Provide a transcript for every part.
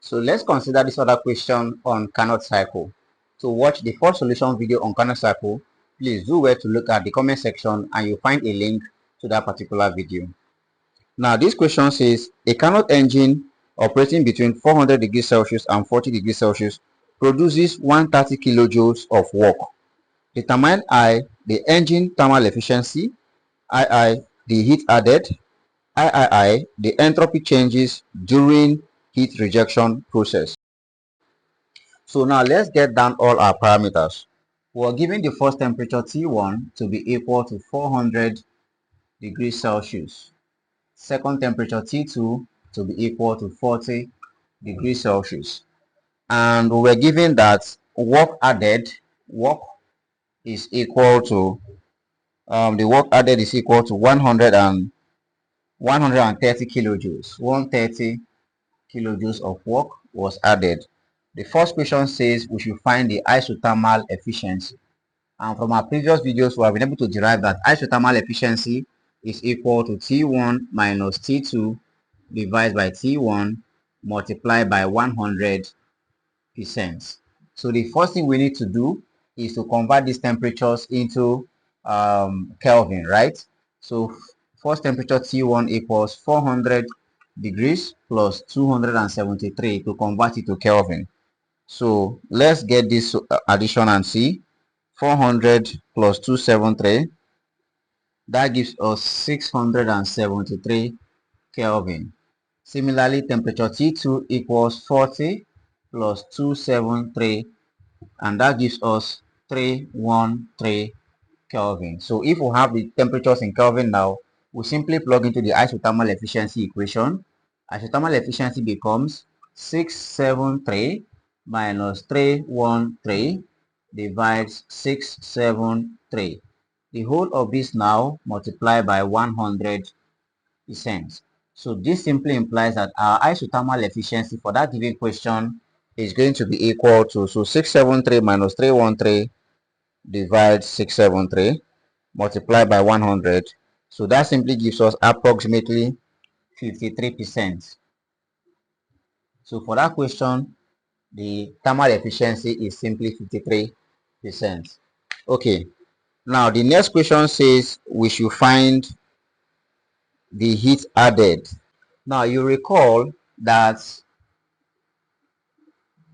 So let's consider this other question on Carnot cycle. To watch the first solution video on Carnot cycle, please do well to look at the comment section and you'll find a link to that particular video. Now this question says a Carnot engine operating between 400 degrees Celsius and 40 degrees Celsius produces 130 kilojoules of work. Determine I, the engine thermal efficiency, II, the heat added, III, the entropy changes during heat rejection process. So now let's get down all our parameters. We're given the first temperature T1 to be equal to 400 degrees Celsius. Second temperature T2 to be equal to 40 degrees Celsius. And we were given that work added, is equal to, the work added is equal to 130 kilojoules. 130 kilojoules of work was added. The first question says we should find the isothermal efficiency. And from our previous videos, we have been able to derive that isothermal efficiency is equal to T1 minus T2 divided by T1 multiplied by 100%. So the first thing we need to do is to convert these temperatures into Kelvin, right? So first temperature T1 equals 400 degrees plus 273 to convert it to Kelvin. So let's get this addition and see. 400 plus 273, that gives us 673 Kelvin. Similarly, temperature T2 equals 40 plus 273, and that gives us 313 Kelvin. So if we have the temperatures in Kelvin now, we simply plug into the isothermal efficiency equation. Isothermal efficiency becomes 673 minus 313 divides 673. The whole of this now multiplied by 100%. So this simply implies that our isothermal efficiency for that given question is going to be equal to, so 673 minus 313 divides 673 multiplied by 100. So that simply gives us approximately 53%. So for that question, the thermal efficiency is simply 53%. Okay. Now the next question says we should find the heat added. Now you recall that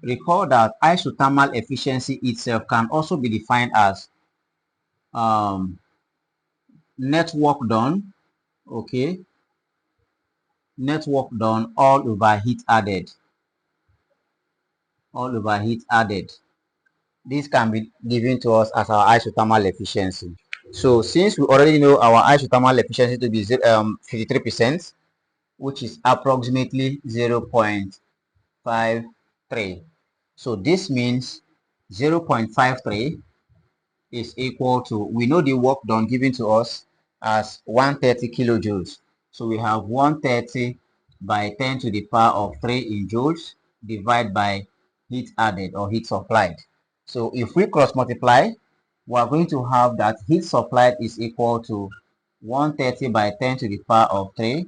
isothermal efficiency itself can also be defined as net work done, okay, net work done all over heat added, This can be given to us as our isothermal efficiency. So since we already know our isothermal efficiency to be 53%, which is approximately 0.53. So this means 0.53 is equal to, we know the work done given to us as 130 kilojoules. So we have 130 by 10 to the power of 3 in joules divided by heat added or heat supplied. So if we cross multiply, we are going to have that heat supplied is equal to 130 by 10 to the power of 3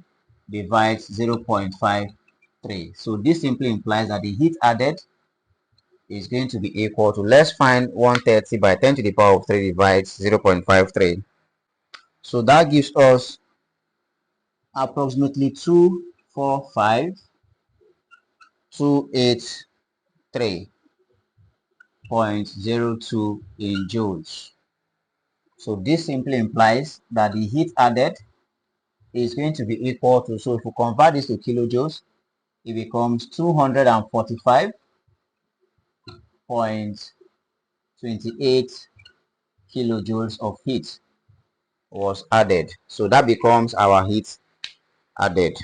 divides 0.53. So this simply implies that the heat added is going to be equal to, let's find 130 by 10 to the power of 3 divides 0.53. So that gives us approximately 245,283.02 in joules. So this simply implies that the heat added is going to be equal to, so if we convert this to kilojoules, it becomes 245.28 kilojoules of heat was added. So that becomes our heat added.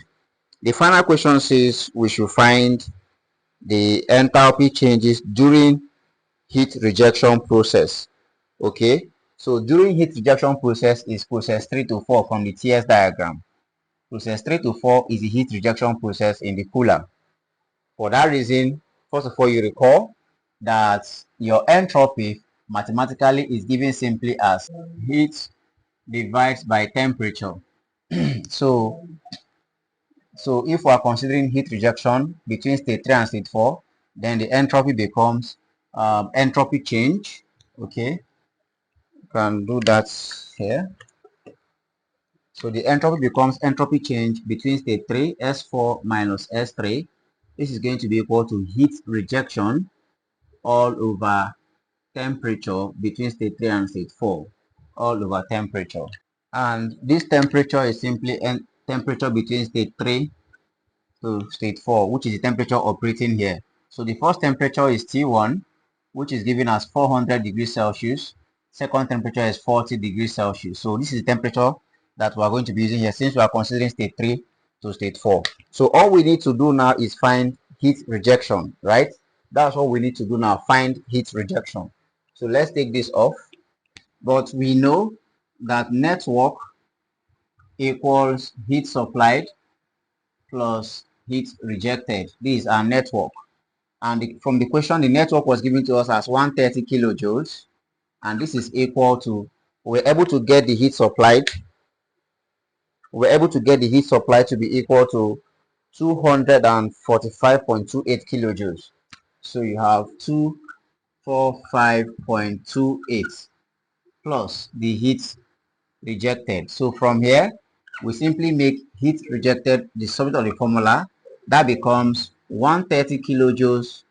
The final question says we should find the enthalpy changes during heat rejection process. Okay, so during heat rejection process is process 3 to 4 from the TS diagram. Process 3 to 4 is the heat rejection process in the cooler. For that reason, first of all, you recall that your entropy mathematically is given simply as heat divided by temperature. So So if we are considering heat rejection between state 3 and state 4, then the entropy becomes entropy change. Okay, you can do that here. So the entropy becomes entropy change between state 3, S4 minus S3. This is going to be equal to heat rejection all over temperature between state 3 and state 4, all over temperature. And this temperature is simply temperature between state 3 to state 4, which is the temperature operating here. So the first temperature is T1, which is giving us 400 degrees Celsius. Second temperature is 40 degrees Celsius. So this is the temperature that we are going to be using here since we are considering state 3 to state 4. So all we need to do now is find heat rejection, right? That's what we need to do now, find heat rejection. So let's take this off. But we know that network equals heat supplied plus heat rejected. This is our network. And from the question, the network was given to us as 130 kilojoules. And this is equal to, we're able to get the heat supplied. We're able to get the heat supply to be equal to 245.28 kilojoules. So you have 245.28 plus the heat rejected. So from here, we simply make heat rejected the subject of the formula. That becomes 130 kilojoules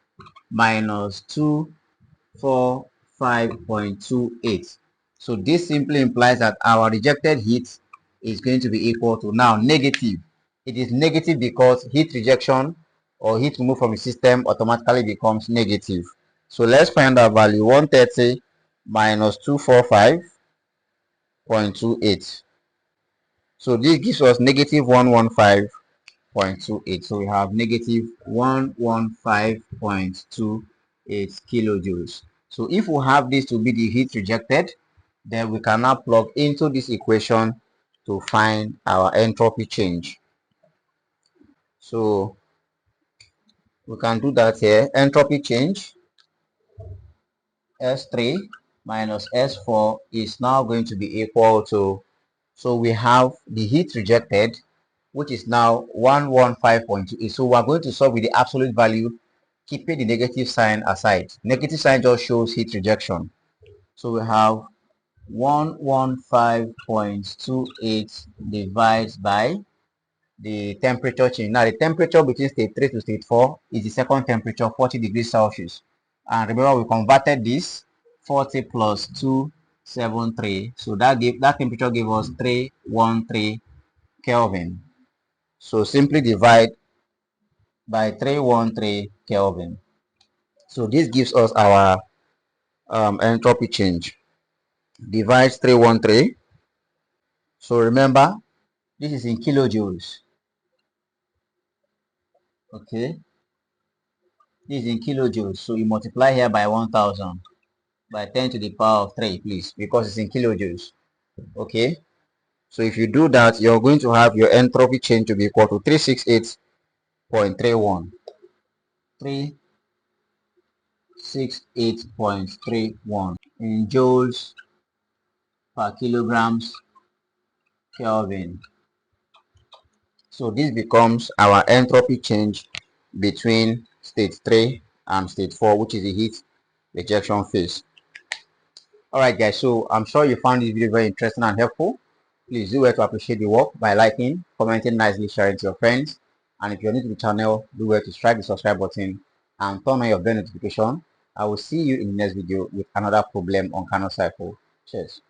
minus 245.28. So this simply implies that our rejected heat is going to be equal to now negative. It is negative because heat rejection or heat removed from the system automatically becomes negative. So let's find our value. 130 minus 245.28. So this gives us negative 115.28. So we have negative 115.28 kilojoules. So if we have this to be the heat rejected, then we can now plug into this equation to find our entropy change. So we can do that here. Entropy change, S3 minus S4 is now going to be equal to, so we have the heat rejected, which is now 115.28. So we are going to solve with the absolute value, keeping the negative sign aside. Negative sign just shows heat rejection. So we have 115.28 divided by the temperature change. Now the temperature between state 3 to state 4 is the second temperature, 40 degrees Celsius. And remember, we converted this 40 plus 273. So that temperature gave us 313 Kelvin. So simply divide by 313 Kelvin. So this gives us our entropy change. Divide 313. So remember, this is in kilojoules. Okay, this is in kilojoules. So you multiply here by 1000 by 10 to the power of 3, please, because it's in kilojoules. Okay, so if you do that, you're going to have your entropy change to be equal to 368.31. 368.31 in joules per kilograms Kelvin. So this becomes our entropy change between state 3 and state 4, which is the heat rejection phase. Alright guys, so I'm sure you found this video very interesting and helpful. Please do well to appreciate the work by liking, commenting nicely, sharing to your friends. And if you're new to the channel, do well to strike the subscribe button and turn on your bell notification. I will see you in the next video with another problem on Carnot Cycle. Cheers.